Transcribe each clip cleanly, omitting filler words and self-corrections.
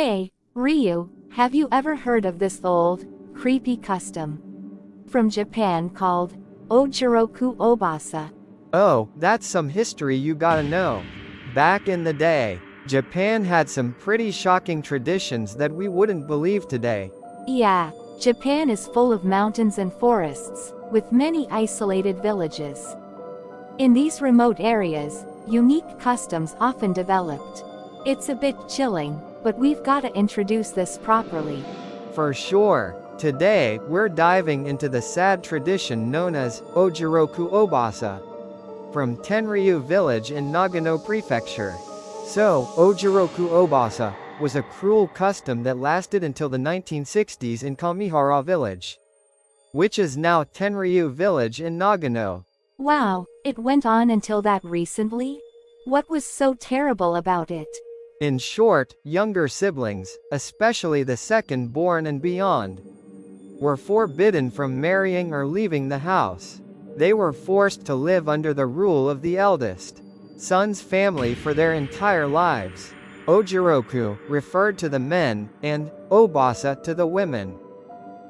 Hey, Ryu, have you ever heard of this old, creepy custom from Japan called Ojiroku-Obasa? Oh, that's some history you gotta know. Back in the day, Japan had some pretty shocking traditions that we wouldn't believe today. Yeah, Japan is full of mountains and forests, with many isolated villages. In these remote areas, unique customs often developed. It's a bit chilling, but we've gotta introduce this properly. For sure, today we're diving into the sad tradition known as Ojiroku-Obasa from Tenryu village in Nagano Prefecture. So, Ojiroku-Obasa was a cruel custom that lasted until the 1960s in Kamihara village, which is now Tenryu village in Nagano. Wow, it went on until that recently? What was so terrible about it? In short, younger siblings, especially the second born and beyond, were forbidden from marrying or leaving the house. They were forced to live under the rule of the eldest son's family for their entire lives. Ojiroku referred to the men, and Obasa to the women.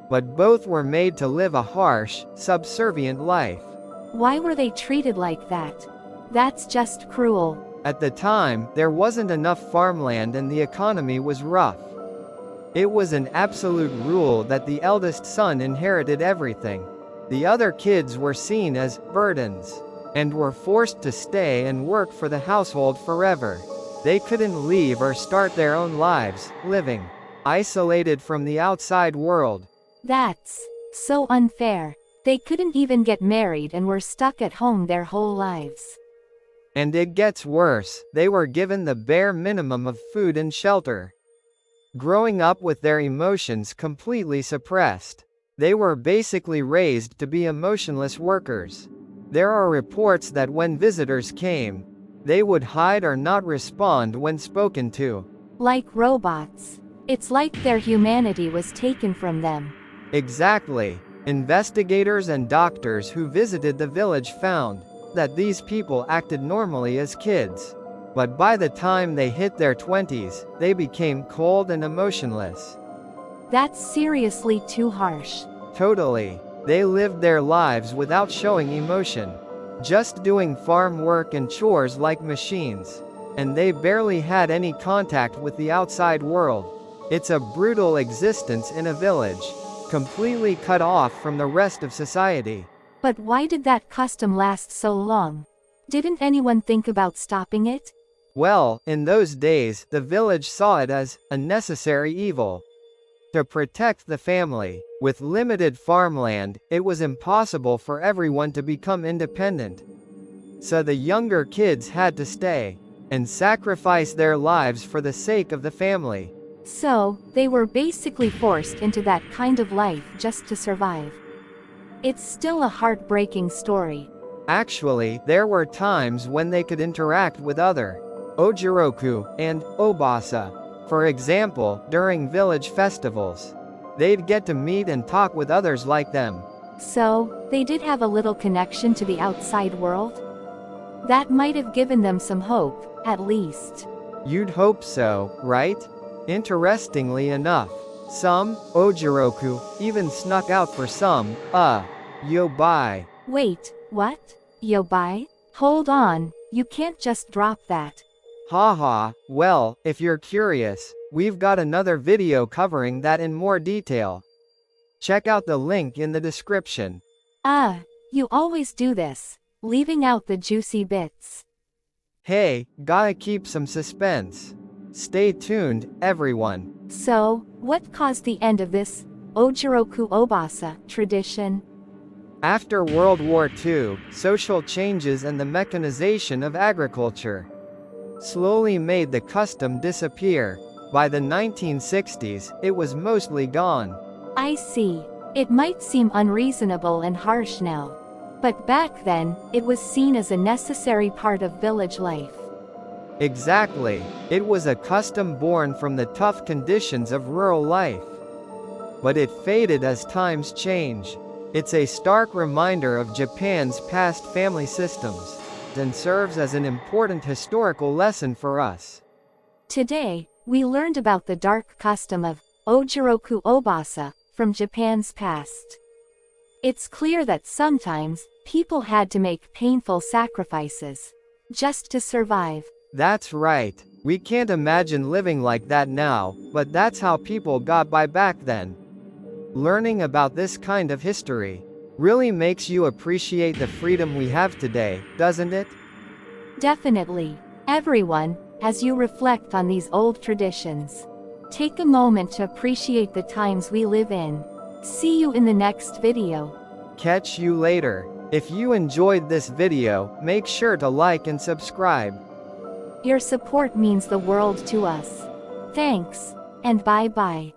But both were made to live a harsh, subservient life. Why were they treated like that? That's just cruel. At the time, there wasn't enough farmland and the economy was rough. It was an absolute rule that the eldest son inherited everything. The other kids were seen as burdens, and were forced to stay and work for the household forever. They couldn't leave or start their own lives, living isolated from the outside world. That's so unfair. They couldn't even get married and were stuck at home their whole lives. And it gets worse, they were given the bare minimum of food and shelter. Growing up with their emotions completely suppressed, they were basically raised to be emotionless workers. There are reports that when visitors came, they would hide or not respond when spoken to. Like robots. It's like their humanity was taken from them. Exactly. Investigators and doctors who visited the village found that these people acted normally as kids. But by the time they hit their 20s, they became cold and emotionless. That's seriously too harsh. Totally. They lived their lives without showing emotion, just doing farm work and chores like machines. And they barely had any contact with the outside world. It's a brutal existence in a village, completely cut off from the rest of society. But why did that custom last so long? Didn't anyone think about stopping it? Well, in those days, the village saw it as a necessary evil. To protect the family, with limited farmland, it was impossible for everyone to become independent. So the younger kids had to stay and sacrifice their lives for the sake of the family. So, they were basically forced into that kind of life just to survive. It's still a heartbreaking story. Actually, there were times when they could interact with other Ojiroku and Obasa. For example, during village festivals, they'd get to meet and talk with others like them. So, they did have a little connection to the outside world? That might have given them some hope, at least. You'd hope so, right? Interestingly enough, some Ojiroku even snuck out for some yobai. Wait, what? Yobai? Hold on, you can't just drop that. Haha, well, if you're curious, we've got another video covering that in more detail. Check out the link in the description. You always do this, leaving out the juicy bits. Hey, gotta keep some suspense. Stay tuned, everyone. So, what caused the end of this Ojiroku-Obasa tradition? After World War II, social changes and the mechanization of agriculture slowly made the custom disappear. By the 1960s, it was mostly gone. I see. It might seem unreasonable and harsh now. But back then, it was seen as a necessary part of village life. Exactly. It was a custom born from the tough conditions of rural life. But it faded as times change. It's a stark reminder of Japan's past family systems, and serves as an important historical lesson for us. Today, We learned about the dark custom of Ojiroku-Obasa from Japan's past. It's clear that sometimes, people had to make painful sacrifices just to survive. That's right. We can't imagine living like that now, but that's how people got by back then. Learning about this kind of history really makes you appreciate the freedom we have today, doesn't it? Definitely. Everyone, as you reflect on these old traditions, take a moment to appreciate the times we live in. See you in the next video. Catch you later. If you enjoyed this video, make sure to like and subscribe. Your support means the world to us. Thanks, and bye-bye.